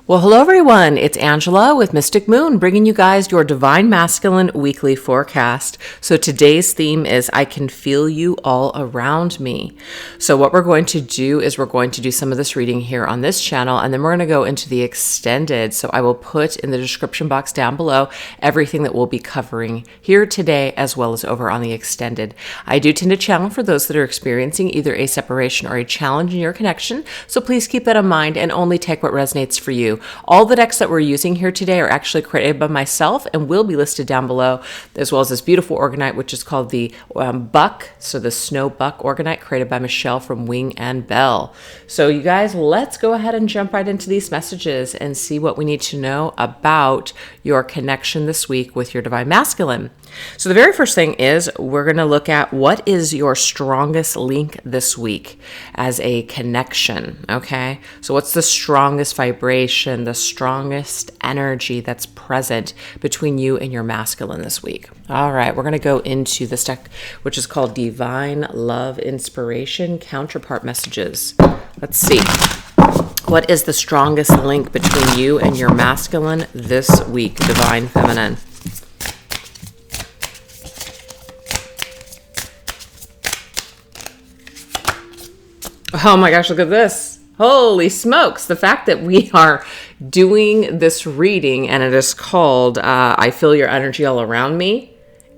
Well, hello everyone. It's Angela with Mystic Moon, bringing you guys your Divine Masculine weekly forecast. So today's theme is I can feel you all around me. So what we're going to do is we're going to do some of this reading here on this channel, and then we're going to go into the extended. So I will put in the description box down below everything that we'll be covering here today, as well as over on the extended. I do tend to channel for those that are experiencing either a separation or a challenge in your connection. So please keep that in mind and only take what resonates for you. All the decks that we're using here today are actually created by myself and will be listed down below, as well as this beautiful orgonite, which is called the Buck, so the Snow Buck orgonite, created by Michele from Wing and Bell. So you guys, let's go ahead and jump right into these messages and see what we need to know about your connection this week with your Divine Masculine. So the very first thing is we're going to look at what is your strongest link this week as a connection, okay? So what's the strongest vibration, the strongest energy that's present between you and your masculine this week? All right, we're going to go into this deck, which is called Divine Love Inspiration Counterpart Messages. Let's see. What is the strongest link between you and your masculine this week, Divine Feminine? Oh my gosh, look at this. Holy smokes. The fact that we are doing this reading and it is called I Feel Your Energy All Around Me,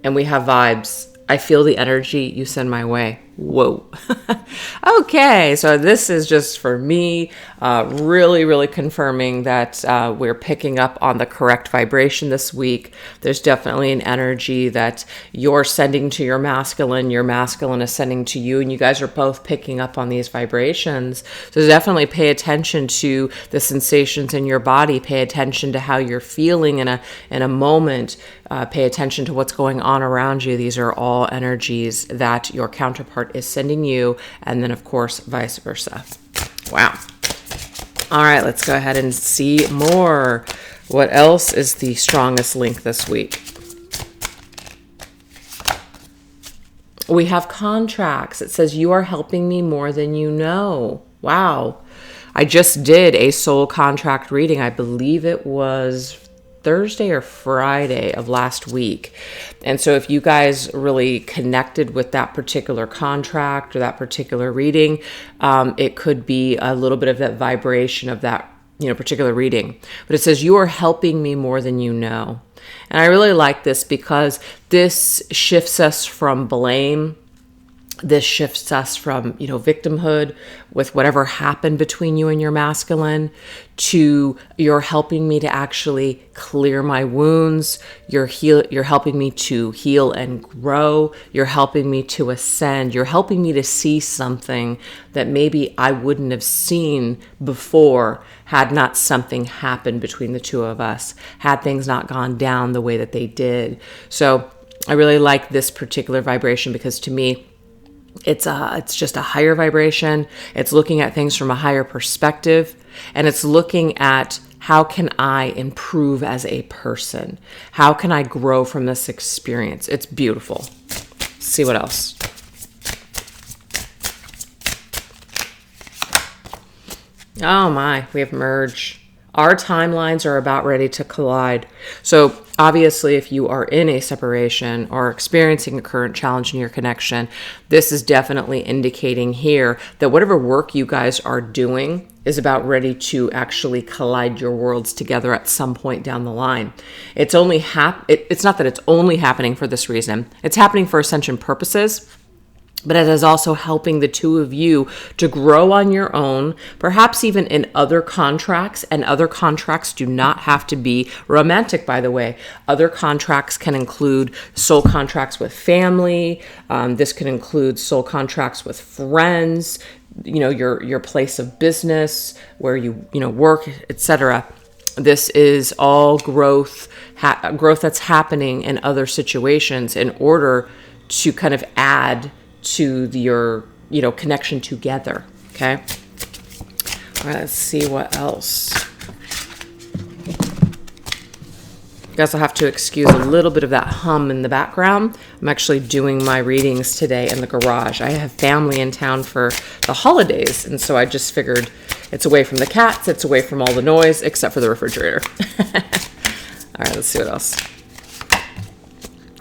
and we have vibes. I feel the energy you send my way. Whoa. Okay, so this is just for me, really confirming that we're picking up on the correct vibration this week. There's definitely an energy that you're sending to your masculine is sending to you, and you guys are both picking up on these vibrations. So definitely pay attention to the sensations in your body. Pay attention to how you're feeling in a moment. Pay attention to what's going on around you. These are all energies that your counterpart is sending you, and then of course vice versa. Wow. All right, let's go ahead and see more. What else is the strongest link this week? We have contracts. It says you are helping me more than you know. Wow. I just did a soul contract reading. I believe it was Thursday or Friday of last week. And so if you guys really connected with that particular contract or that particular reading, it could be a little bit of that vibration of that, particular reading. But it says you are helping me more than you know. And I really like this because this shifts us from blame. This shifts us from, victimhood with whatever happened between you and your masculine to you're helping me to actually clear my wounds. You're helping me to heal and grow. You're helping me to ascend. You're helping me to see something that maybe I wouldn't have seen before had not something happened between the two of us, had things not gone down the way that they did. So I really like this particular vibration because to me, it's just a higher vibration. It's looking at things from a higher perspective, and it's looking at how can I improve as a person? How can I grow from this experience? It's beautiful. Let's see what else. Oh my, we have merge. Our timelines are about ready to collide. So obviously, if you are in a separation or experiencing a current challenge in your connection, this is definitely indicating here that whatever work you guys are doing is about ready to actually collide your worlds together at some point down the line. It's not that it's only happening for this reason. It's happening for ascension purposes. But it is also helping the two of you to grow on your own, perhaps even in other contracts. And other contracts do not have to be romantic, by the way. Other contracts can include soul contracts with family. This can include soul contracts with friends, your place of business, where you work, etc. This is all growth that's happening in other situations in order to kind of add to your, connection together. Okay. All right, let's see what else. You guys will have to excuse a little bit of that hum in the background. I'm actually doing my readings today in the garage. I have family in town for the holidays, and so I just figured It's away from the cats. It's away from all the noise, except for the refrigerator. All right, let's see what else.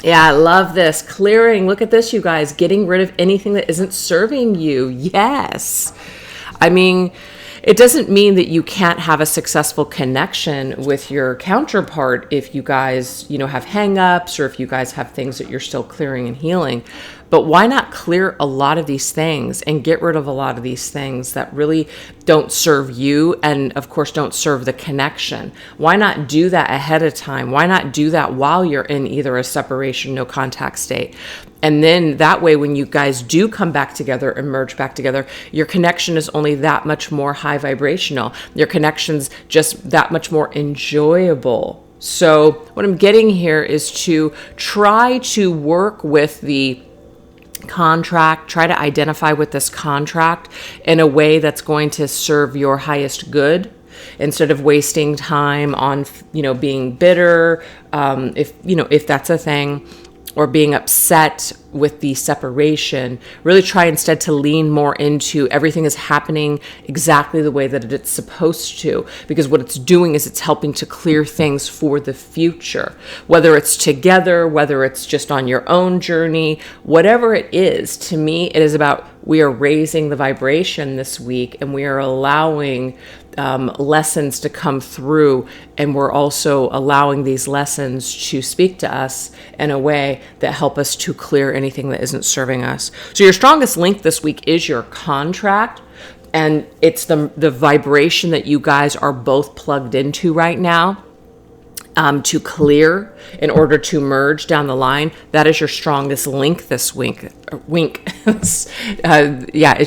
Yeah, I love this. Clearing. Look at this, you guys. Getting rid of anything that isn't serving you. Yes. I mean, it doesn't mean that you can't have a successful connection with your counterpart if you guys, have hang-ups, or if you guys have things that you're still clearing and healing. But why not clear a lot of these things and get rid of a lot of these things that really don't serve you and, of course, don't serve the connection? Why not do that ahead of time? Why not do that while you're in either a separation, no contact state? And then that way, when you guys do come back together and merge back together, your connection is only that much more high vibrational. Your connection's just that much more enjoyable. So what I'm getting here is to try to work with the contract, try to identify with this contract in a way that's going to serve your highest good, instead of wasting time on, being bitter, if that's a thing, or being upset with the separation. Really try instead to lean more into everything is happening exactly the way that it's supposed to, because what it's doing is it's helping to clear things for the future, whether it's together, whether it's just on your own journey, whatever it is. To me, it is about, we are raising the vibration this week, and we are allowing lessons to come through, and we're also allowing these lessons to speak to us in a way that help us to clear anything that isn't serving us. So your strongest link this week is your contract, and it's the vibration that you guys are both plugged into right now. To clear in order to merge down the line. That is your strongest link this week. It's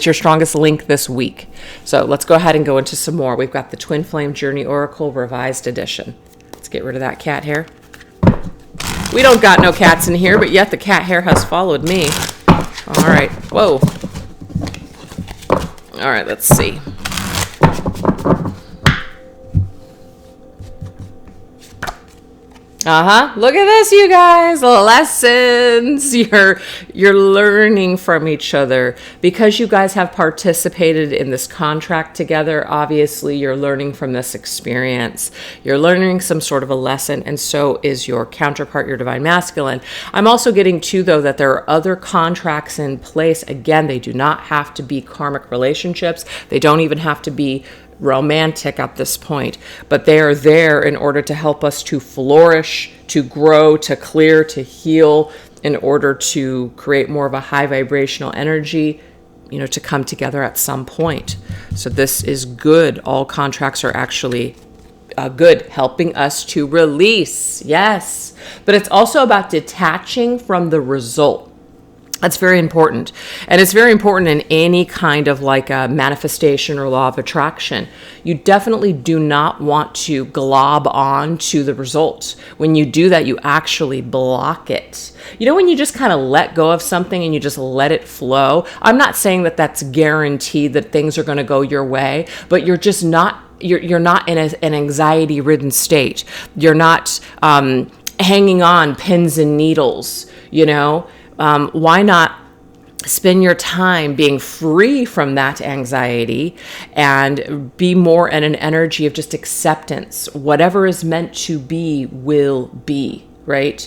your strongest link this week. So let's go ahead and go into some more. We've got the Twin Flame Journey Oracle Revised Edition. Let's get rid of that cat hair. We don't got no cats in here, but yet the cat hair has followed me. All right. Whoa. All right, let's see. Look at this, you guys. Lessons. You're learning from each other because you guys have participated in this contract together. Obviously, you're learning from this experience. You're learning some sort of a lesson, and so is your counterpart, your divine masculine. I'm also getting too, though, that there are other contracts in place. Again, they do not have to be karmic relationships. They don't even have to be romantic at this point, but they are there in order to help us to flourish, to grow, to clear, to heal, in order to create more of a high vibrational energy, to come together at some point. So this is good. All contracts are actually good, helping us to release. Yes. But it's also about detaching from the result. That's very important. And it's very important in any kind of like a manifestation or law of attraction. You definitely do not want to glob on to the results. When you do that, you actually block it. When you just kind of let go of something and you just let it flow. I'm not saying that that's guaranteed that things are going to go your way, but you're just not, you're not in an anxiety-ridden state. You're not hanging on pins and needles, why not spend your time being free from that anxiety and be more in an energy of just acceptance? Whatever is meant to be will be, right?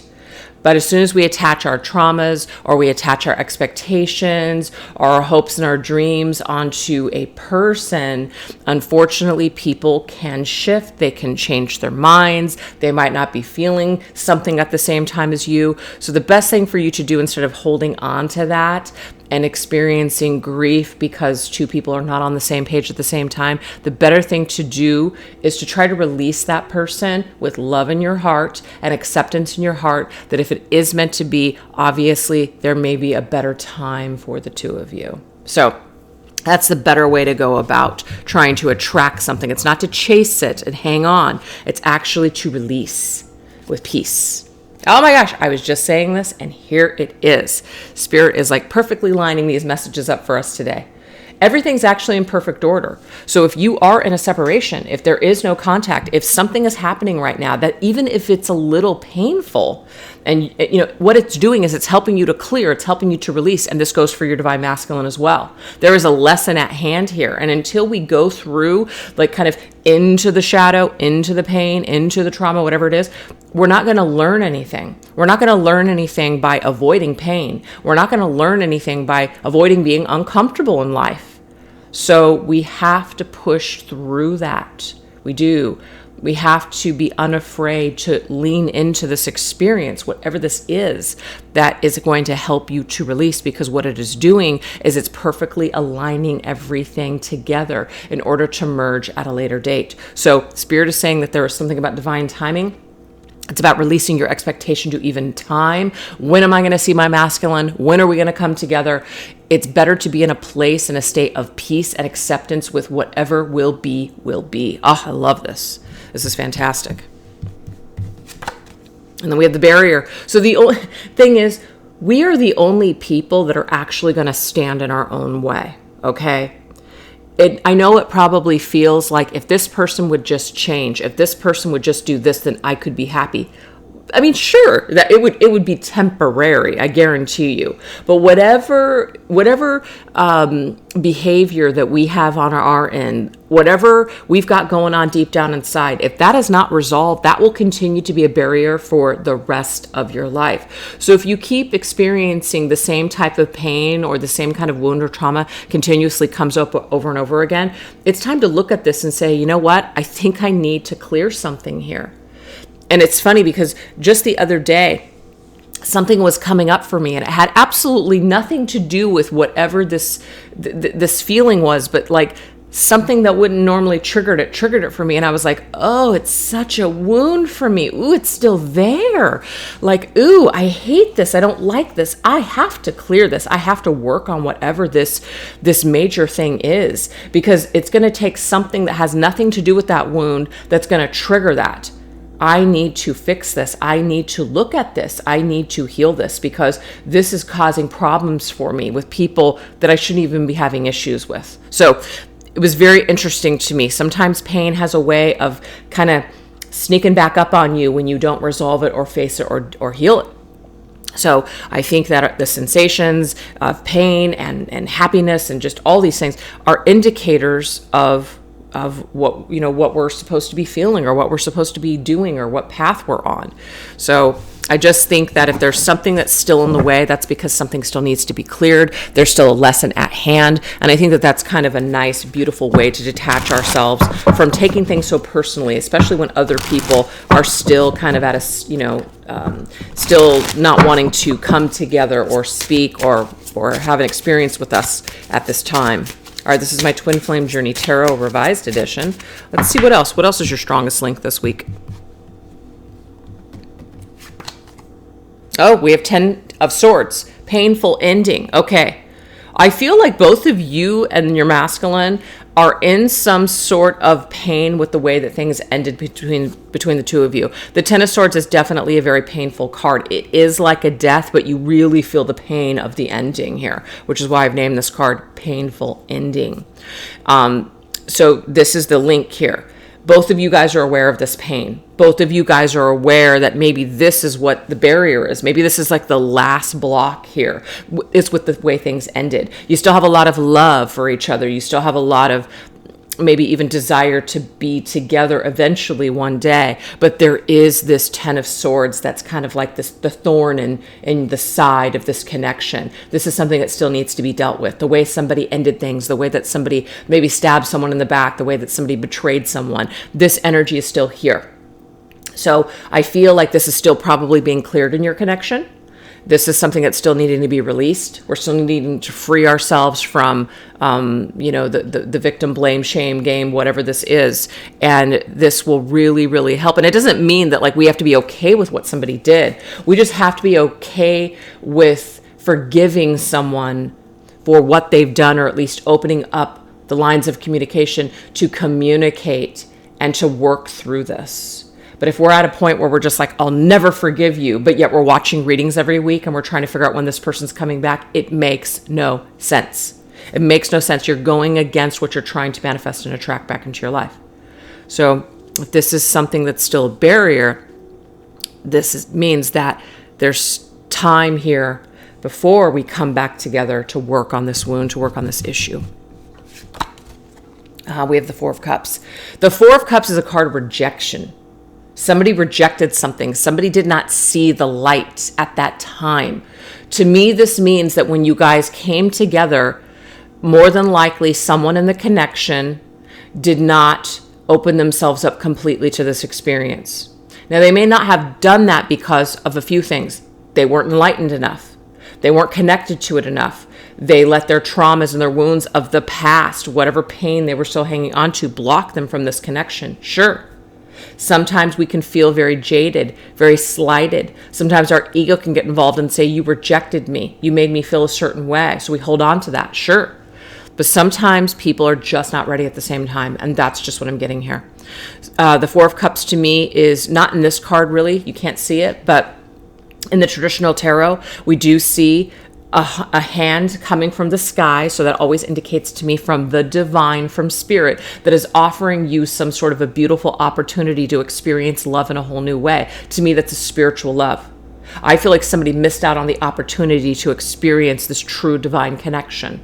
But as soon as we attach our traumas, or we attach our expectations or our hopes and our dreams onto a person, unfortunately, people can shift. They can change their minds. They might not be feeling something at the same time as you. So the best thing for you to do, instead of holding on to that and experiencing grief because two people are not on the same page at the same time, the better thing to do is to try to release that person with love in your heart and acceptance in your heart, that if it is meant to be, obviously there may be a better time for the two of you. So that's the better way to go about trying to attract something. It's not to chase it and hang on. It's actually to release with peace. Oh my gosh, I was just saying this, and here it is. Spirit is like perfectly lining these messages up for us today. everything's actually in perfect order. So if you are in a separation, if there is no contact, if something is happening right now, that even if it's a little painful, and what it's doing is it's helping you to clear, it's helping you to release, and this goes for your divine masculine as well. There is a lesson at hand here, and until we go through, like, kind of into the shadow, into the pain, into the trauma, whatever it is, we're not going to learn anything. We're not going to learn anything by avoiding pain. We're not going to learn anything by avoiding being uncomfortable in life. So we have to push through that. We do. We have to be unafraid to lean into this experience, whatever this is, that is going to help you to release, because what it is doing is it's perfectly aligning everything together in order to merge at a later date. So Spirit is saying that there is something about divine timing. It's about releasing your expectation to even time. When am I going to see my masculine? When are we going to come together? It's better to be in a place, in a state of peace and acceptance with whatever will be, will be. Oh, I love this. This is fantastic. And then we have the barrier. So the only thing is, we are the only people that are actually going to stand in our own way, okay? I know it probably feels like if this person would just change, if this person would just do this, then I could be happy. I mean, sure, that it would be temporary, I guarantee you. But whatever behavior that we have on our end, whatever we've got going on deep down inside, if that is not resolved, that will continue to be a barrier for the rest of your life. So if you keep experiencing the same type of pain or the same kind of wound or trauma continuously comes up over and over again, it's time to look at this and say, you know what? I think I need to clear something here. And it's funny because just the other day, something was coming up for me, and it had absolutely nothing to do with whatever this feeling was, but like something that wouldn't normally triggered it for me. And I was like, oh, it's such a wound for me. Ooh, it's still there. Like, ooh, I hate this. I don't like this. I have to clear this. I have to work on whatever this major thing is, because it's going to take something that has nothing to do with that wound that's going to trigger that. I need to fix this. I need to look at this. I need to heal this, because this is causing problems for me with people that I shouldn't even be having issues with. So it was very interesting to me. Sometimes pain has a way of kind of sneaking back up on you when you don't resolve it or face it or heal it. So I think that the sensations of pain and happiness and just all these things are indicators of what we're supposed to be feeling, or what we're supposed to be doing, or what path we're on. So I just think that if there's something that's still in the way, that's because something still needs to be cleared. There's still a lesson at hand. And I think that that's kind of a nice, beautiful way to detach ourselves from taking things so personally, especially when other people are still kind of at a, still not wanting to come together or speak or have an experience with us at this time. All right, this is my Twin Flame Journey Tarot Revised Edition. Let's see what else. What else is your strongest link this week? Oh, we have 10 of Swords. Painful ending. Okay. I feel like both of you and your masculine are in some sort of pain with the way that things ended between the two of you. The Ten of Swords is definitely a very painful card. It is like a death, but you really feel the pain of the ending here, which is why I've named this card Painful Ending. So this is the link here. Both of you guys are aware of this pain. Both of you guys are aware that maybe this is what the barrier is. Maybe this is like the last block here. It's with the way things ended. You still have a lot of love for each other. You still have a lot of maybe even desire to be together eventually one day. But there is this Ten of Swords that's kind of like this, the thorn in the side of this connection. This is something that still needs to be dealt with. The way somebody ended things, the way that somebody maybe stabbed someone in the back, the way that somebody betrayed someone. This energy is still here. So I feel like this is still probably being cleared in your connection. This is something that's still needing to be released. We're still needing to free ourselves from, the victim blame, shame game, whatever this is. And this will really, really help. And it doesn't mean that like we have to be okay with what somebody did. We just have to be okay with forgiving someone for what they've done, or at least opening up the lines of communication to communicate and to work through this. But if we're at a point where we're just like, I'll never forgive you, but yet we're watching readings every week and we're trying to figure out when this person's coming back, it makes no sense. It makes no sense. You're going against what you're trying to manifest and attract back into your life. So if this is something that's still a barrier, means that there's time here before we come back together to work on this wound, to work on this issue. We have the Four of Cups. The Four of Cups is a card of rejection. Somebody rejected something. Somebody did not see the light at that time. To me, this means that when you guys came together, more than likely someone in the connection did not open themselves up completely to this experience. Now, they may not have done that because of a few things. They weren't enlightened enough. They weren't connected to it enough. They let their traumas and their wounds of the past, whatever pain they were still hanging on to, block them from this connection. Sure. Sometimes we can feel very jaded, very slighted. Sometimes our ego can get involved and say, you rejected me. You made me feel a certain way. So we hold on to that. Sure. But sometimes people are just not ready at the same time. And that's just what I'm getting here. The Four of Cups to me is not in this card, really. You can't see it. But in the traditional tarot, we do see a hand coming from the sky. So that always indicates to me from the divine, from spirit, that is offering you some sort of a beautiful opportunity to experience love in a whole new way. To me, that's a spiritual love. I feel like somebody missed out on the opportunity to experience this true divine connection.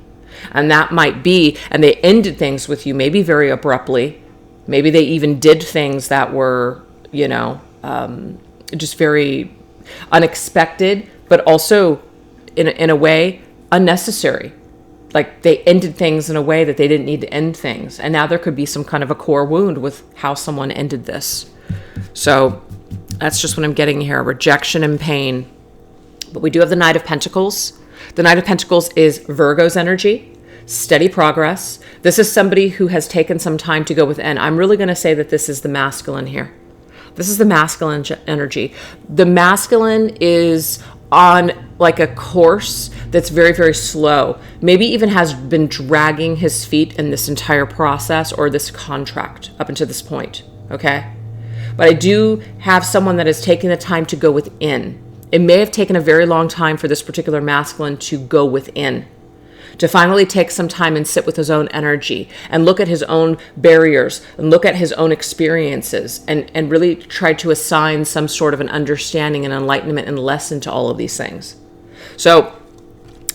And that might be, and they ended things with you maybe very abruptly. Maybe they even did things that were, just very unexpected, but also in a way unnecessary. Like they ended things in a way that they didn't need to end things. And now there could be some kind of a core wound with how someone ended this. So that's just what I'm getting here, rejection and pain. But we do have the Knight of Pentacles. The Knight of Pentacles is Virgo's energy, steady progress. This is somebody who has taken some time to go within. I'm really going to say that this is the masculine here. This is the masculine energy. The masculine is on like a course that's very, very slow. Maybe even has been dragging his feet in this entire process or this contract up until this point. Okay. But I do have someone that is taking the time to go within. It may have taken a very long time for this particular masculine to go within, to finally take some time and sit with his own energy and look at his own barriers and look at his own experiences and really try to assign some sort of an understanding and enlightenment and lesson to all of these things. So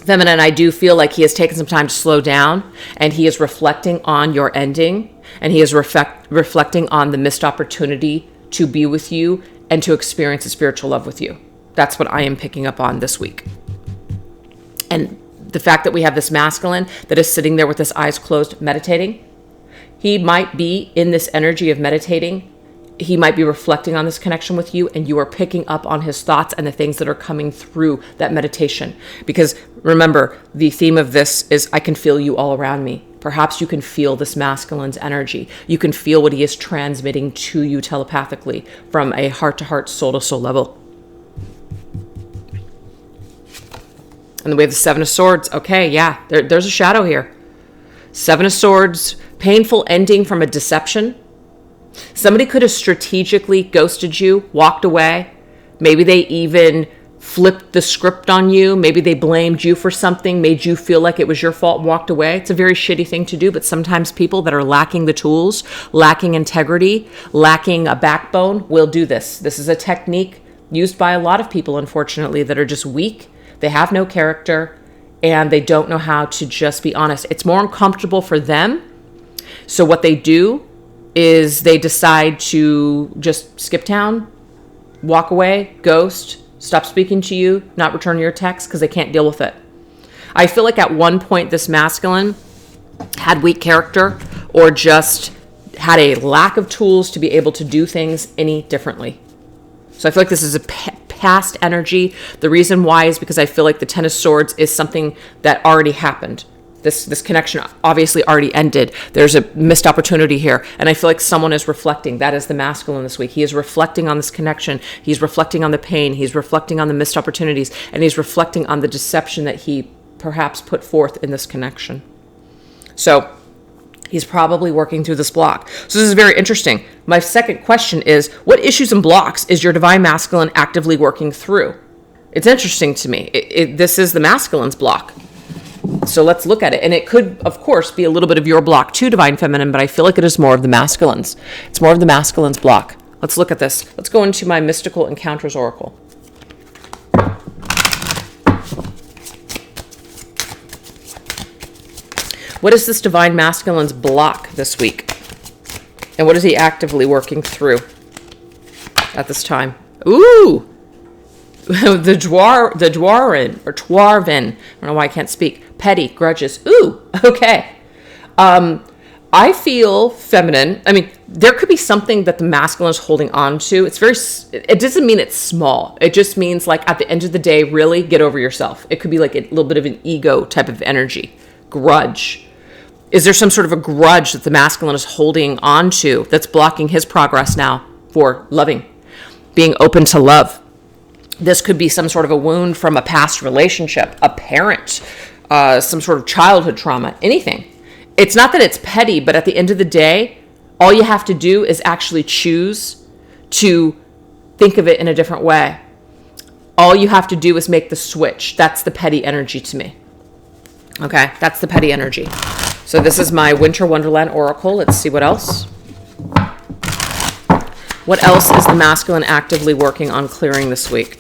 feminine, I do feel like he has taken some time to slow down and he is reflecting on your ending and he is reflecting on the missed opportunity to be with you and to experience a spiritual love with you. That's what I am picking up on this week. And the fact that we have this masculine that is sitting there with his eyes closed, meditating, he might be in this energy of meditating. He might be reflecting on this connection with you, and you are picking up on his thoughts and the things that are coming through that meditation. Because remember, the theme of this is, I can feel you all around me. Perhaps you can feel this masculine's energy. You can feel what he is transmitting to you telepathically from a heart-to-heart, soul-to-soul level. And we have the Seven of Swords. Okay, yeah, there's a shadow here. Seven of Swords, painful ending from a deception. Somebody could have strategically ghosted you, walked away. Maybe they even flipped the script on you. Maybe they blamed you for something, made you feel like it was your fault and walked away. It's a very shitty thing to do, but sometimes people that are lacking the tools, lacking integrity, lacking a backbone will do this. This is a technique used by a lot of people, unfortunately, that are just weak. They have no character and they don't know how to just be honest. It's more uncomfortable for them. So what they do is they decide to just skip town, walk away, ghost, stop speaking to you, not return your text because they can't deal with it. I feel like at one point this masculine had weak character or just had a lack of tools to be able to do things any differently. So I feel like this is a past energy. The reason why is because I feel like the Ten of Swords is something that already happened. This connection obviously already ended. There's a missed opportunity here. And I feel like someone is reflecting. That is the masculine this week. He is reflecting on this connection. He's reflecting on the pain. He's reflecting on the missed opportunities. And he's reflecting on the deception that he perhaps put forth in this connection. So he's probably working through this block. So this is very interesting. My second question is, what issues and blocks is your divine masculine actively working through? It's interesting to me. This is the masculine's block. So let's look at it. And it could, of course, be a little bit of your block too, Divine Feminine, but I feel like it is more of the masculines. It's more of the masculine's block. Let's look at this. Let's go into my Mystical Encounters Oracle. What is this Divine Masculine's block this week? And what is he actively working through at this time? Ooh! the Dwarven. I don't know why I can't speak. Petty grudges. Ooh, okay. I feel feminine. I mean, there could be something that the masculine is holding on to. It doesn't mean it's small. It just means like at the end of the day, really get over yourself. It could be like a little bit of an ego type of energy. Grudge. Is there some sort of a grudge that the masculine is holding on to that's blocking his progress now for loving, being open to love? This could be some sort of a wound from a past relationship, a parent, some sort of childhood trauma, anything. It's not that it's petty, but at the end of the day, all you have to do is actually choose to think of it in a different way. All you have to do is make the switch. That's the petty energy to me. Okay, that's the petty energy. So this is my Winter Wonderland Oracle. Let's see what else. What else is the masculine actively working on clearing this week?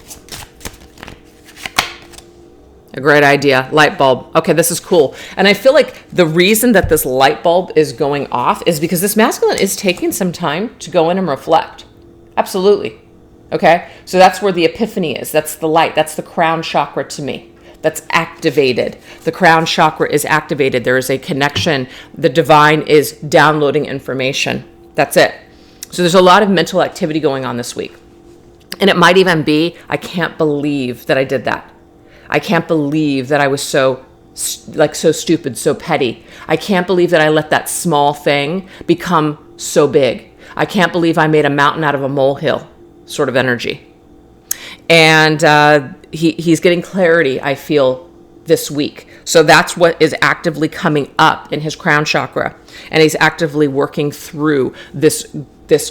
A great idea. Light bulb. Okay, this is cool. And I feel like the reason that this light bulb is going off is because this masculine is taking some time to go in and reflect. Absolutely. Okay, so that's where the epiphany is. That's the light. That's the crown chakra to me. That's activated. The crown chakra is activated. There is a connection. The divine is downloading information. That's it. So there's a lot of mental activity going on this week. And it might even be, I can't believe that I did that. I can't believe that I was so stupid, so petty. I can't believe that I let that small thing become so big. I can't believe I made a mountain out of a molehill sort of energy. And he's getting clarity, I feel, this week. So that's what is actively coming up in his crown chakra. And he's actively working through this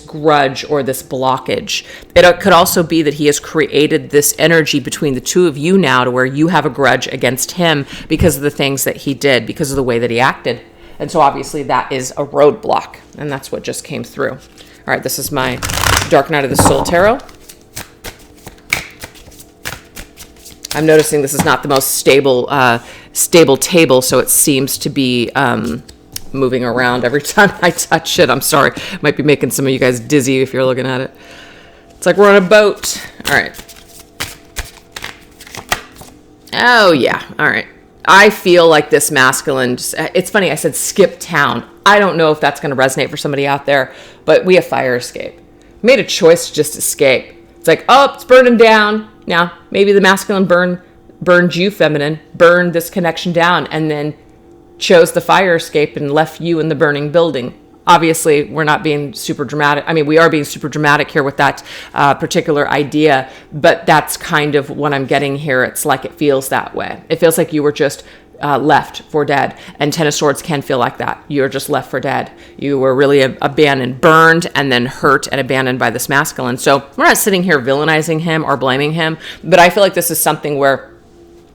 grudge or this blockage. It could also be that he has created this energy between the two of you now to where you have a grudge against him because of the things that he did, because of the way that he acted. And so obviously that is a roadblock. And that's what just came through. All right, this is my Dark Night of the Soul Tarot. I'm noticing this is not the most stable table, so it seems to be moving around every time I touch it. I'm sorry. Might be making some of you guys dizzy if you're looking at it. It's like we're on a boat. All right. Oh, yeah. All right. I feel like this masculine, it's funny, I said skip town. I don't know if that's going to resonate for somebody out there, but we have fire escape. Made a choice to just escape. It's like, oh, it's burning down. Now, maybe the masculine burned you, feminine, burned this connection down, and then chose the fire escape and left you in the burning building. Obviously, we're not being super dramatic. I mean, we are being super dramatic here with that particular idea, but that's kind of what I'm getting here. It's like it feels that way. It feels like you were just left for dead. And Ten of Swords can feel like that. You're just left for dead. You were really abandoned, burned, and then hurt and abandoned by this masculine. So we're not sitting here villainizing him or blaming him, but I feel like this is something where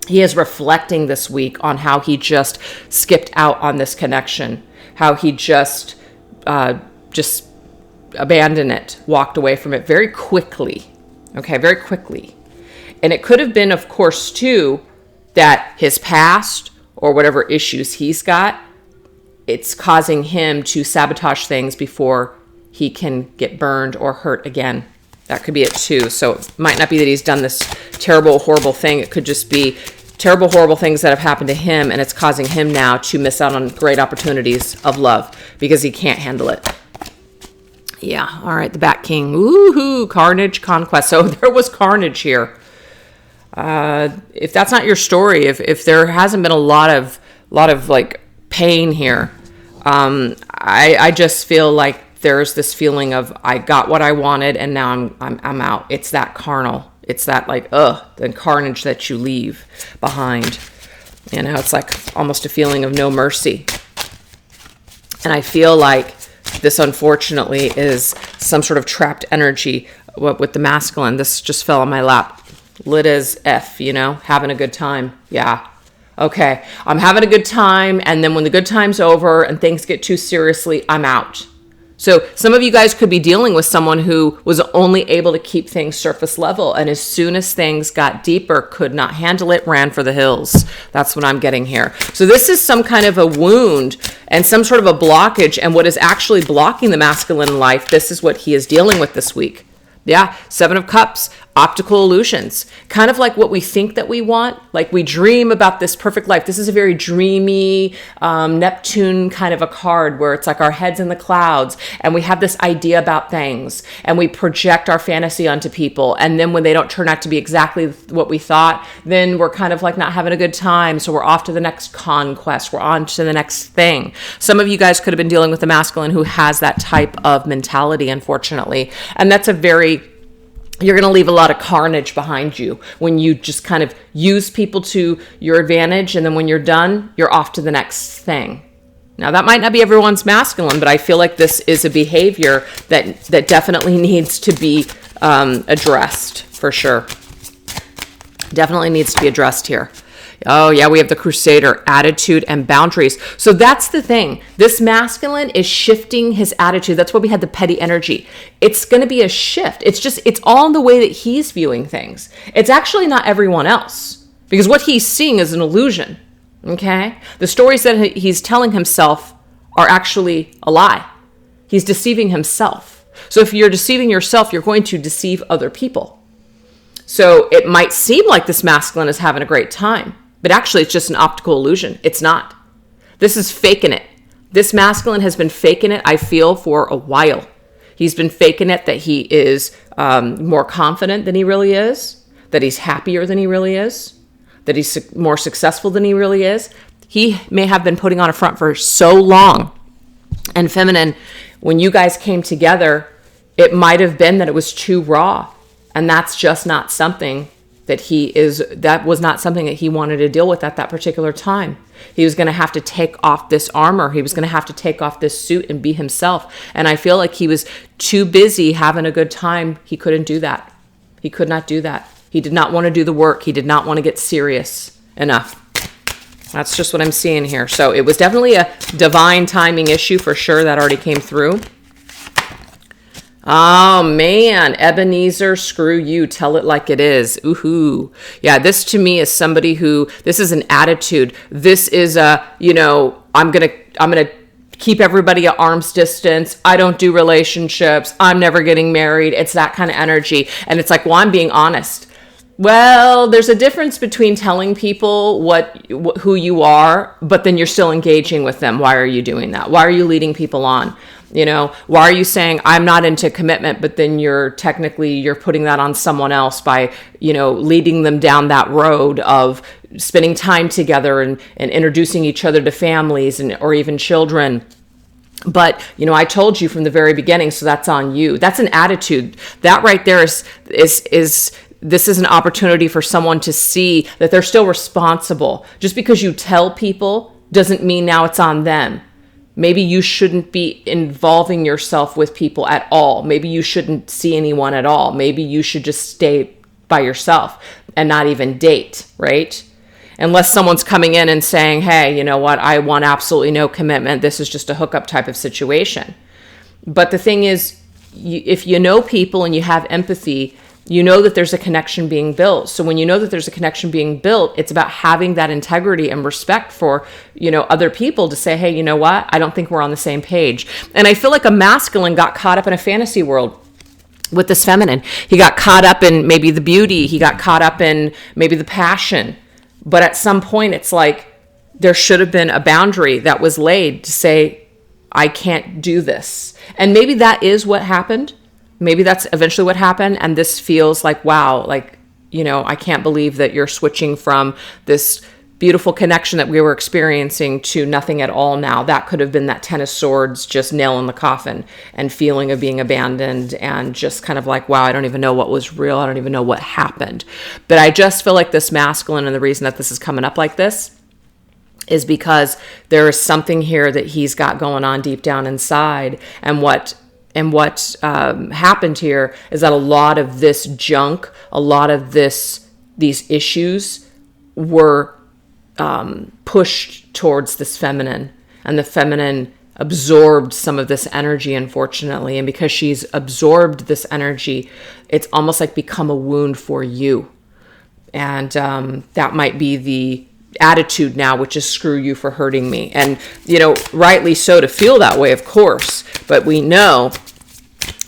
he is reflecting this week on how he just skipped out on this connection, how he just abandoned it, walked away from it very quickly. Okay, very quickly. And it could have been, of course, too, that his past or whatever issues he's got, it's causing him to sabotage things before he can get burned or hurt again. That could be it too. So it might not be that he's done this terrible, horrible thing. It could just be terrible, horrible things that have happened to him, and it's causing him now to miss out on great opportunities of love because he can't handle it. Yeah, all right, the Bat King. Woohoo, carnage, conquest. So there was carnage here. If that's not your story, if there hasn't been a lot of like pain here, I just feel like there's this feeling of I got what I wanted and now I'm out. It's that carnal. It's that like the carnage that you leave behind. You know, it's like almost a feeling of no mercy. And I feel like this unfortunately is some sort of trapped energy with the masculine. This just fell on my lap. Lit as F, you know, having a good time. Yeah. Okay, I'm having a good time, and then when the good time's over and things get too seriously, I'm out. So some of you guys could be dealing with someone who was only able to keep things surface level, and as soon as things got deeper, could not handle it, ran for the hills. That's what I'm getting here. So this is some kind of a wound and some sort of a blockage, and what is actually blocking the masculine life, this is what he is dealing with this week. Yeah, 7 of Cups, optical illusions, kind of like what we think that we want. Like we dream about this perfect life. This is a very dreamy Neptune kind of a card where it's like our head's in the clouds and we have this idea about things and we project our fantasy onto people. And then when they don't turn out to be exactly what we thought, then we're kind of like not having a good time. So we're off to the next conquest. We're on to the next thing. Some of you guys could have been dealing with a masculine who has that type of mentality, unfortunately. And that's you're going to leave a lot of carnage behind you when you just kind of use people to your advantage. And then when you're done, you're off to the next thing. Now, that might not be everyone's masculine, but I feel like this is a behavior that definitely needs to be addressed for sure. Definitely needs to be addressed here. Oh, yeah, we have the Crusader, attitude and boundaries. So that's the thing. This masculine is shifting his attitude. That's why we had the petty energy. It's going to be a shift. It's all in the way that he's viewing things. It's actually not everyone else, because what he's seeing is an illusion, okay? The stories that he's telling himself are actually a lie. He's deceiving himself. So if you're deceiving yourself, you're going to deceive other people. So it might seem like this masculine is having a great time, but actually it's just an optical illusion. It's not. This is faking it. This masculine has been faking it, I feel, for a while. He's been faking it that he is more confident than he really is, that he's happier than he really is, that he's more successful than he really is. He may have been putting on a front for so long. And feminine, when you guys came together, it might have been that it was too raw. And that's just not something that was not something that he wanted to deal with at that particular time. He was going to have to take off this armor. He was going to have to take off this suit and be himself. And I feel like he was too busy having a good time. He couldn't do that. He could not do that. He did not want to do the work. He did not want to get serious enough. That's just what I'm seeing here. So it was definitely a divine timing issue for sure. That already came through. Oh, man. Ebenezer, screw you. Tell it like it is. Ooh. Yeah, this to me is somebody this is an attitude. This is I'm going to keep everybody at arm's distance. I don't do relationships. I'm never getting married. It's that kind of energy. And it's like, well, I'm being honest. Well, there's a difference between telling people who you are, but then you're still engaging with them. Why are you doing that? Why are you leading people on? Why are you saying I'm not into commitment, but then you're putting that on someone else by, leading them down that road of spending time together and introducing each other to families or even children. But, I told you from the very beginning, so that's on you. That's an attitude. That right there is this is an opportunity for someone to see that they're still responsible. Just because you tell people doesn't mean now it's on them. Maybe you shouldn't be involving yourself with people at all. Maybe you shouldn't see anyone at all. Maybe you should just stay by yourself and not even date, right? Unless someone's coming in and saying, hey, you know what? I want absolutely no commitment. This is just a hookup type of situation. But the thing is, if you know people and you have empathy, you know that there's a connection being built. So when you know that there's a connection being built, it's about having that integrity and respect for, other people to say, hey, you know what? I don't think we're on the same page. And I feel like a masculine got caught up in a fantasy world with this feminine. He got caught up in maybe the beauty. He got caught up in maybe the passion. But at some point, it's like there should have been a boundary that was laid to say, I can't do this. And maybe that is what happened. Maybe that's eventually what happened. And this feels like, wow, I can't believe that you're switching from this beautiful connection that we were experiencing to nothing at all now. That could have been that 10 of swords, just nail in the coffin and feeling of being abandoned and just kind of like, wow, I don't even know what was real. I don't even know what happened. But I just feel like this masculine, and the reason that this is coming up like this is because there is something here that he's got going on deep down inside. And what happened here is that a lot of this junk, a lot of these issues were pushed towards this feminine, and the feminine absorbed some of this energy, unfortunately. And because she's absorbed this energy, it's almost like become a wound for you. And that might be the attitude now, which is screw you for hurting me. And, you know, rightly so to feel that way, of course. But we know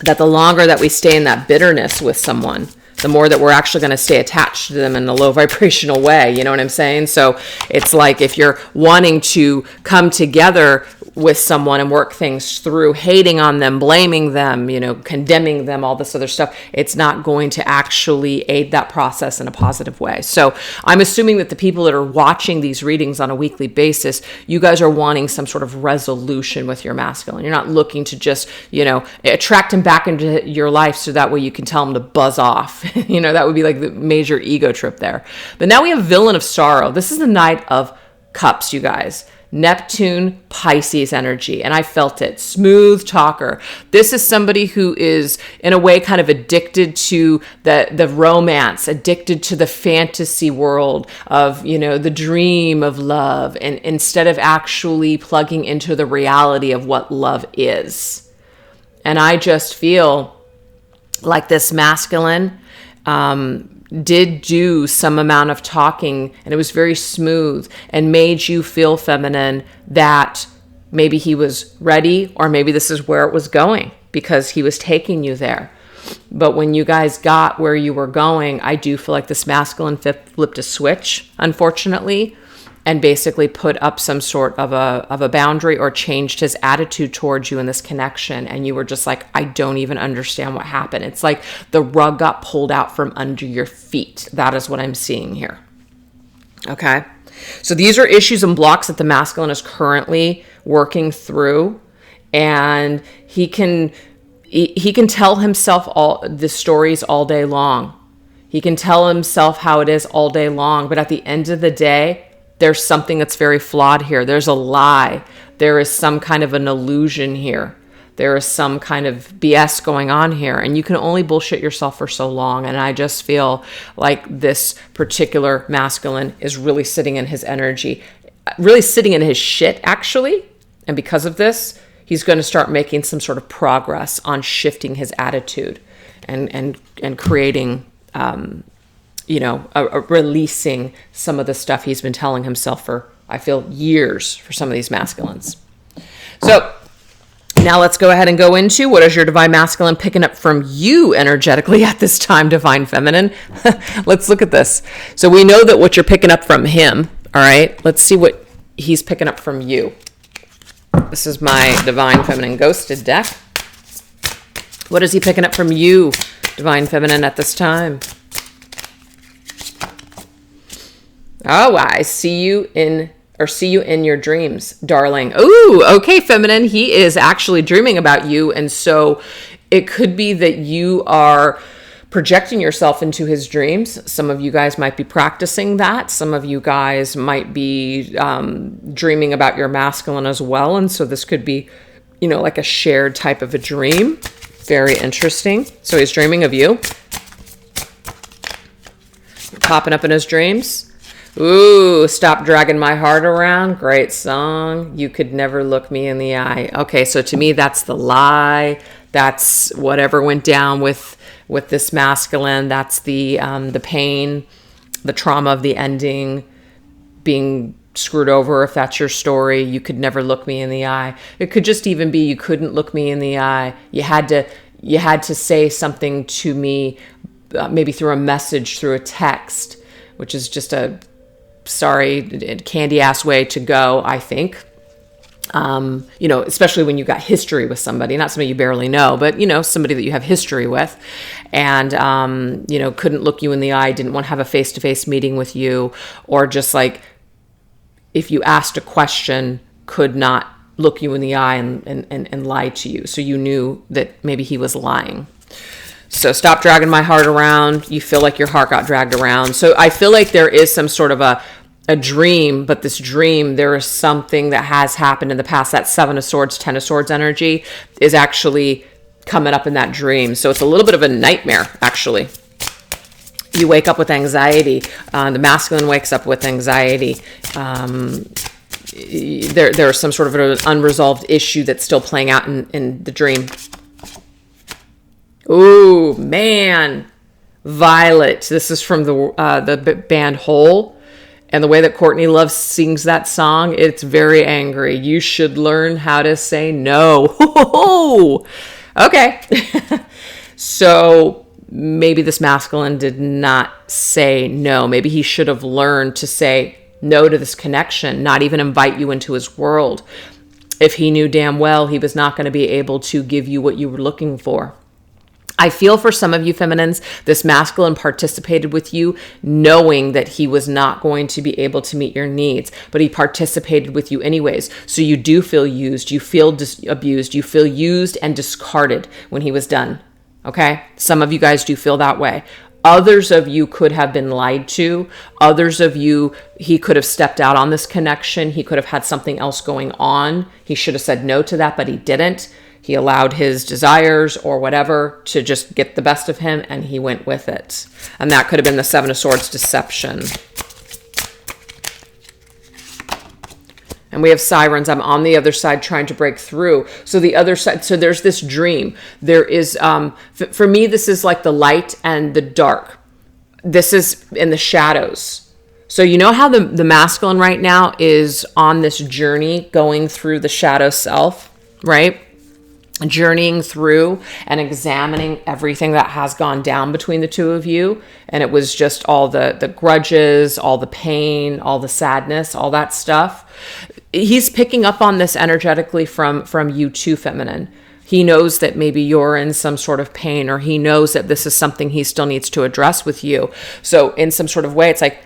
that the longer that we stay in that bitterness with someone, the more that we're actually going to stay attached to them in a low vibrational way. You know what I'm saying? So it's like if you're wanting to come together with someone and work things through, hating on them, blaming them, you know, condemning them, all this other stuff, it's not going to actually aid that process in a positive way. So I'm assuming that the people that are watching these readings on a weekly basis, you guys are wanting some sort of resolution with your masculine. You're not looking to just, you know, attract him back into your life so that way you can tell him to buzz off. You know, that would be like the major ego trip there. But now we have Villain of Sorrow. This is the Knight of Cups, you guys. Neptune, Pisces energy. And I felt it. Smooth talker. This is somebody who is in a way kind of addicted to the romance, addicted to the fantasy world of, you know, the dream of love, and instead of actually plugging into the reality of what love is. And I just feel like this masculine did do some amount of talking, and it was very smooth and made you feel feminine, that maybe he was ready, or maybe this is where it was going because he was taking you there. But when you guys got where you were going, I do feel like this masculine flipped a switch, unfortunately, and basically put up some sort of a boundary, or changed his attitude towards you in this connection. And you were just like, I don't even understand what happened. It's like the rug got pulled out from under your feet. That is what I'm seeing here. Okay. So these are issues and blocks that the masculine is currently working through. And he can tell himself all the stories all day long. He can tell himself how it is all day long. But at the end of the day, there's something that's very flawed here. There's a lie. There is some kind of an illusion here. There is some kind of BS going on here. And you can only bullshit yourself for so long. And I just feel like this particular masculine is really sitting in his energy, really sitting in his shit, actually. And because of this, he's going to start making some sort of progress on shifting his attitude and creating releasing some of the stuff he's been telling himself for, I feel, years for some of these masculines. So now let's go ahead and go into what is your divine masculine picking up from you energetically at this time, divine feminine. Let's look at this. So we know that what you're picking up from him. All right, let's see what he's picking up from you. This is my divine feminine ghosted deck. What is he picking up from you, divine feminine, at this time? Oh, I see you in your dreams, darling. Ooh, okay, feminine. He is actually dreaming about you. And so it could be that you are projecting yourself into his dreams. Some of you guys might be practicing that. Some of you guys might be dreaming about your masculine as well. And so this could be, you know, like a shared type of a dream. Very interesting. So he's dreaming of you. You're popping up in his dreams. Ooh, Stop Dragging My Heart Around. Great song. You Could Never Look Me in the Eye. Okay, so to me, that's the lie. That's whatever went down with this masculine. That's the pain, the trauma of the ending, being screwed over. If that's your story, you could never look me in the eye. It could just even be you couldn't look me in the eye. You had to say something to me, maybe through a message, through a text, which is just a candy ass way to go, I think. Especially when you got history with somebody, not somebody you barely know, but, somebody that you have history with, and, couldn't look you in the eye, didn't want to have a face-to-face meeting with you, or just like, if you asked a question, could not look you in the eye and lie to you. So you knew that maybe he was lying. So stop dragging my heart around. You feel like your heart got dragged around. So I feel like there is some sort of a dream, but this dream, there is something that has happened in the past. That 7 of Swords, 10 of Swords energy is actually coming up in that dream. So it's a little bit of a nightmare, actually. You wake up with anxiety. The masculine wakes up with anxiety. There's some sort of an unresolved issue that's still playing out in the dream. Ooh, man. Violet. This is from the band Hole. And the way that Courtney Love sings that song, it's very angry. You should learn how to say no. Okay. So maybe this masculine did not say no. Maybe he should have learned to say no to this connection, not even invite you into his world, if he knew damn well he was not going to be able to give you what you were looking for. I feel for some of you feminines, this masculine participated with you knowing that he was not going to be able to meet your needs, but he participated with you anyways. So you do feel used, you feel abused, you feel used and discarded when he was done. Okay? Some of you guys do feel that way. Others of you could have been lied to. Others of you, he could have stepped out on this connection. He could have had something else going on. He should have said no to that, but he didn't. He allowed his desires or whatever to just get the best of him, and he went with it. And that could have been the Seven of Swords deception. And we have sirens. I'm on the other side trying to break through. So the other side, so there's this dream. There is, for me, this is like the light and the dark. This is in the shadows. So you know how the masculine right now is on this journey going through the shadow self, right? Journeying through and examining everything that has gone down between the two of you. And it was just all the grudges, all the pain, all the sadness, all that stuff. He's picking up on this energetically from you too, feminine. He knows that maybe you're in some sort of pain, or he knows that this is something he still needs to address with you. So in some sort of way, it's like,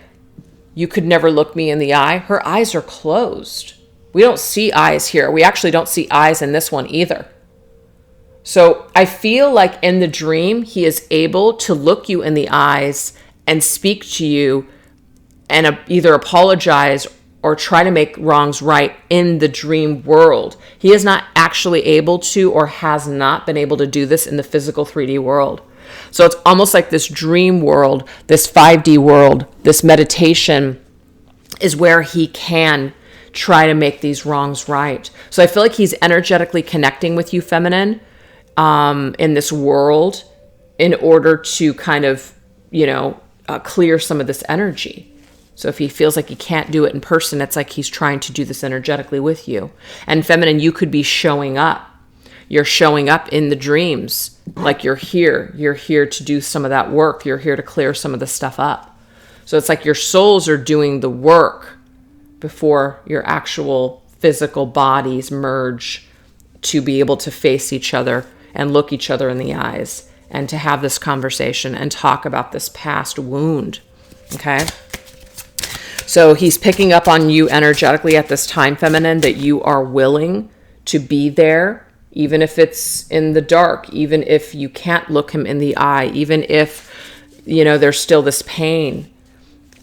you could never look me in the eye. Her eyes are closed. We don't see eyes here. We actually don't see eyes in this one either. So I feel like in the dream, he is able to look you in the eyes and speak to you and either apologize or try to make wrongs right in the dream world. He is not actually able to, or has not been able to do this in the physical 3D world. So it's almost like this dream world, this 5D world, this meditation is where he can try to make these wrongs right. So I feel like he's energetically connecting with you, feminine, in this world in order to kind of, clear some of this energy. So if he feels like he can't do it in person, it's like he's trying to do this energetically with you. And feminine, you could be showing up. You're showing up in the dreams. Like you're here. You're here to do some of that work. You're here to clear some of the stuff up. So it's like your souls are doing the work before your actual physical bodies merge to be able to face each other and look each other in the eyes and to have this conversation and talk about this past wound. Okay? So he's picking up on you energetically at this time, feminine, that you are willing to be there, even if it's in the dark, even if you can't look him in the eye, even if, there's still this pain,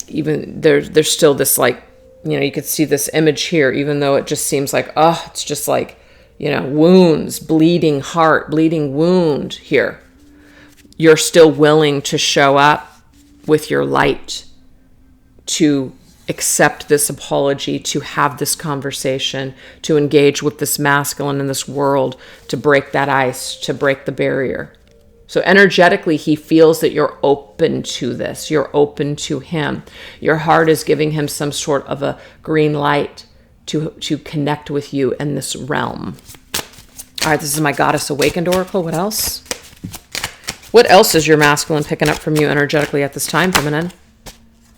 even there's still this, like, you could see this image here, even though it just seems like, it's just like, wounds, bleeding heart, bleeding wound here. You're still willing to show up with your light, to accept this apology, to have this conversation, to engage with this masculine in this world, to break that ice, to break the barrier. So energetically, he feels that you're open to this. You're open to him. Your heart is giving him some sort of a green light to connect with you in this realm. All right, this is my Goddess Awakened Oracle. What else? What else is your masculine picking up from you energetically at this time, feminine?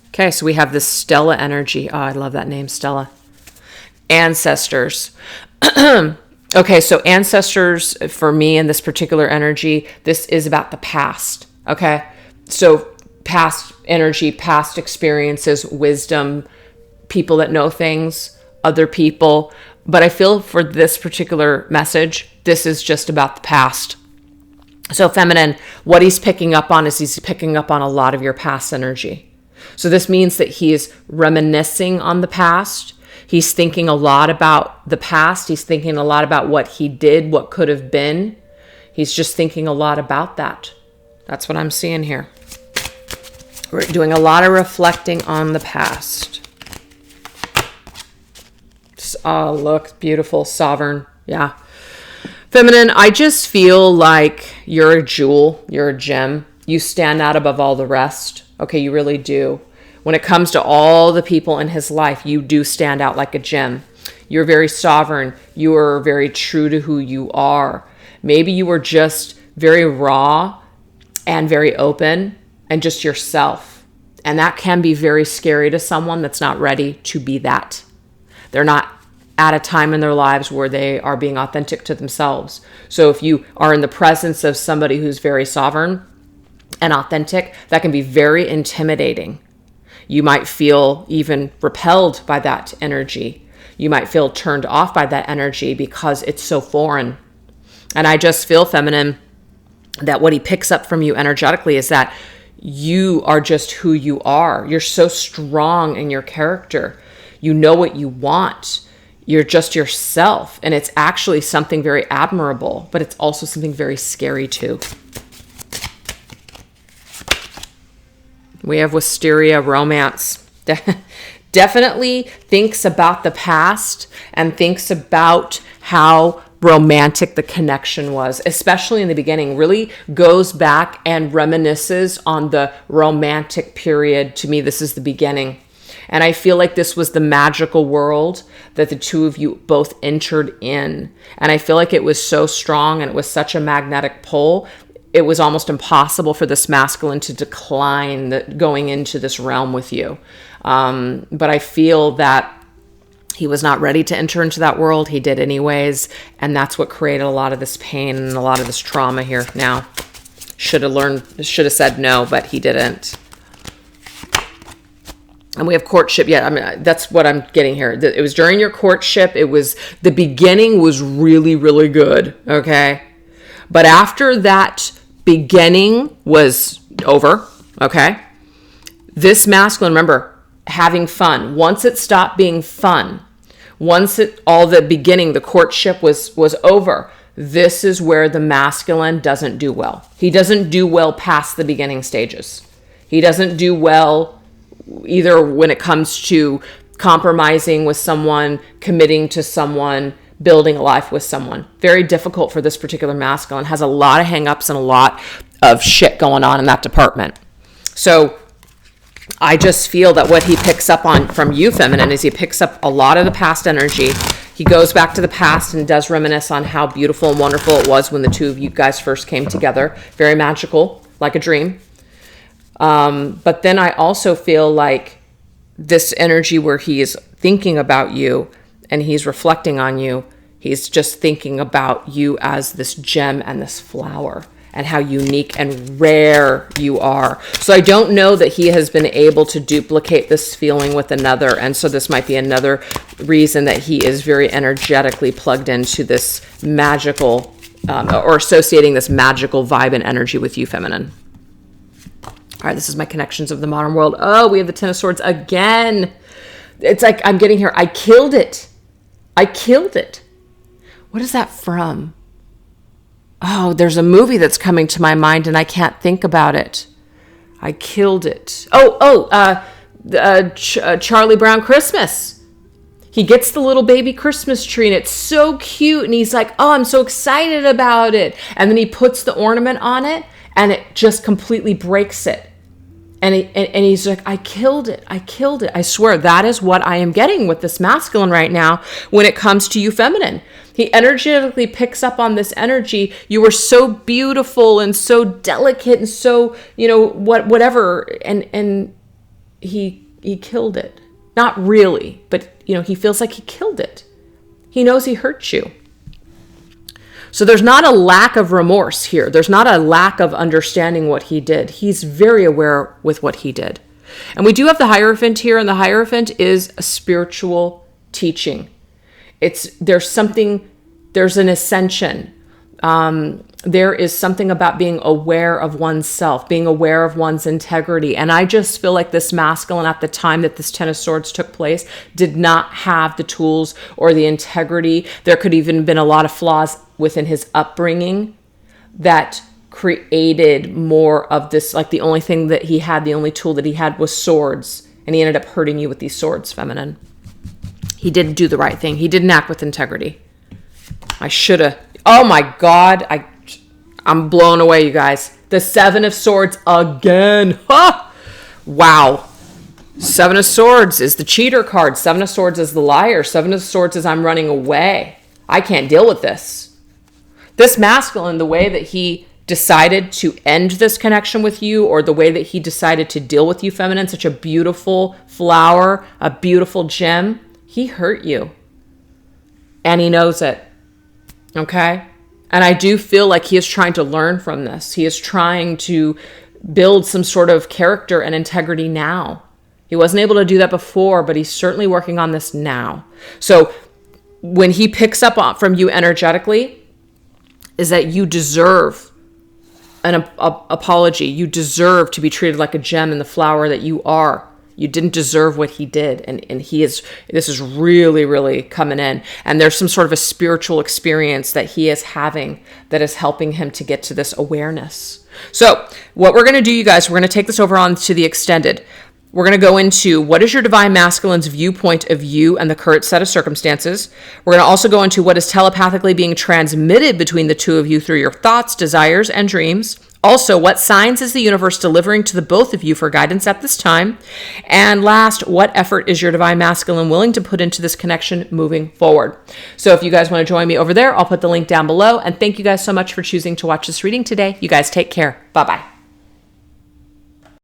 Okay, so we have this Stella energy. Oh, I love that name, Stella. Ancestors. Okay, so ancestors, for me in this particular energy, this is about the past. Okay, so past energy, past experiences, wisdom, people that know things, other people. But I feel for this particular message, this is just about the past. So feminine, what he's picking up on is he's picking up on a lot of your past energy. So this means that he is reminiscing on the past. He's thinking a lot about the past. He's thinking a lot about what he did, what could have been. He's just thinking a lot about that. That's what I'm seeing here. We're doing a lot of reflecting on the past. Oh, look, beautiful, sovereign. Yeah. Feminine, I just feel like you're a jewel. You're a gem. You stand out above all the rest. Okay, you really do. When it comes to all the people in his life, you do stand out like a gem. You're very sovereign. You are very true to who you are. Maybe you were just very raw and very open and just yourself. And that can be very scary to someone that's not ready to be that. They're not at a time in their lives where they are being authentic to themselves. So if you are in the presence of somebody who's very sovereign and authentic, that can be very intimidating. You might feel even repelled by that energy. You might feel turned off by that energy because it's so foreign. And I just feel, feminine, that what he picks up from you energetically is that you are just who you are. You're so strong in your character. You know what you want. You're just yourself. And it's actually something very admirable, but it's also something very scary too. We have wisteria, romance. Definitely thinks about the past and thinks about how romantic the connection was, especially in the beginning. Really goes back and reminisces on the romantic period. To me, this is the beginning. And I feel like this was the magical world that the two of you both entered in. And I feel like it was so strong and it was such a magnetic pull. It was almost impossible for this masculine to decline going into this realm with you. But I feel that he was not ready to enter into that world. He did anyways. And that's what created a lot of this pain and a lot of this trauma here now. Should have said no, but he didn't. And we have courtship. Yeah, I mean, that's what I'm getting here. It was during your courtship. The beginning was really, really good. Okay. But after that beginning was over. Okay. This masculine, remember, having fun. Once it stopped being fun, all the beginning, the courtship was over. This is where the masculine doesn't do well. He doesn't do well past the beginning stages. He doesn't do well either when it comes to compromising with someone, committing to someone, building a life with someone. Very difficult for this particular masculine. Has a lot of hang-ups and a lot of shit going on in that department. So I just feel that what he picks up on from you, feminine, is he picks up a lot of the past energy. He goes back to the past and does reminisce on how beautiful and wonderful it was when the two of you guys first came together. Very magical, like a dream. But then I also feel like this energy where he is thinking about you and he's reflecting on you, he's just thinking about you as this gem and this flower and how unique and rare you are. So I don't know that he has been able to duplicate this feeling with another. And so this might be another reason that he is very energetically plugged into this magical, or associating this magical vibe and energy with you, feminine. All right, this is my connections of the modern world. Oh, we have the Ten of Swords again. It's like I'm getting here. I killed it. What is that from? Oh, there's a movie that's coming to my mind and I can't think about it. I killed it. Charlie Brown Christmas. He gets the little baby Christmas tree and it's so cute. And he's like, oh, I'm so excited about it. And then he puts the ornament on it and it just completely breaks it. And he's like, I killed it. I swear that is what I am getting with this masculine right now when it comes to you, feminine. He energetically picks up on this energy. You were so beautiful and so delicate and so, whatever. And he killed it. Not really, but, he feels like he killed it. He knows he hurt you. So there's not a lack of remorse here. There's not a lack of understanding what he did. He's very aware with what he did. And we do have the Hierophant here, and the Hierophant is a spiritual teaching. There's an ascension. There is something about being aware of oneself, being aware of one's integrity. And I just feel like this masculine at the time that this Ten of Swords took place did not have the tools or the integrity. There could even have been a lot of flaws within his upbringing that created more of this, like the only thing that he had, the only tool that he had was swords. And he ended up hurting you with these swords, feminine. He didn't do the right thing. He didn't act with integrity. I should have. Oh my God. I'm blown away, you guys. The Seven of Swords again. Ha! Wow. Seven of Swords is the cheater card. Seven of Swords is the liar. Seven of Swords is I'm running away. I can't deal with this. This masculine, the way that he decided to end this connection with you, or the way that he decided to deal with you, feminine, such a beautiful flower, a beautiful gem, he hurt you. And he knows it. Okay? And I do feel like he is trying to learn from this. He is trying to build some sort of character and integrity now. He wasn't able to do that before, but he's certainly working on this now. So when he picks up from you energetically, is that you deserve an apology. You deserve to be treated like a gem in the flower that you are. You didn't deserve what he did. And this is really, really coming in. And there's some sort of a spiritual experience that he is having that is helping him to get to this awareness. So what we're going to do, you guys, we're going to take this over on to the extended. We're going to go into what is your divine masculine's viewpoint of you and the current set of circumstances. We're going to also go into what is telepathically being transmitted between the two of you through your thoughts, desires, and dreams. Also, what signs is the universe delivering to the both of you for guidance at this time? And last, what effort is your divine masculine willing to put into this connection moving forward? So if you guys want to join me over there, I'll put the link down below. And thank you guys so much for choosing to watch this reading today. You guys take care. Bye-bye.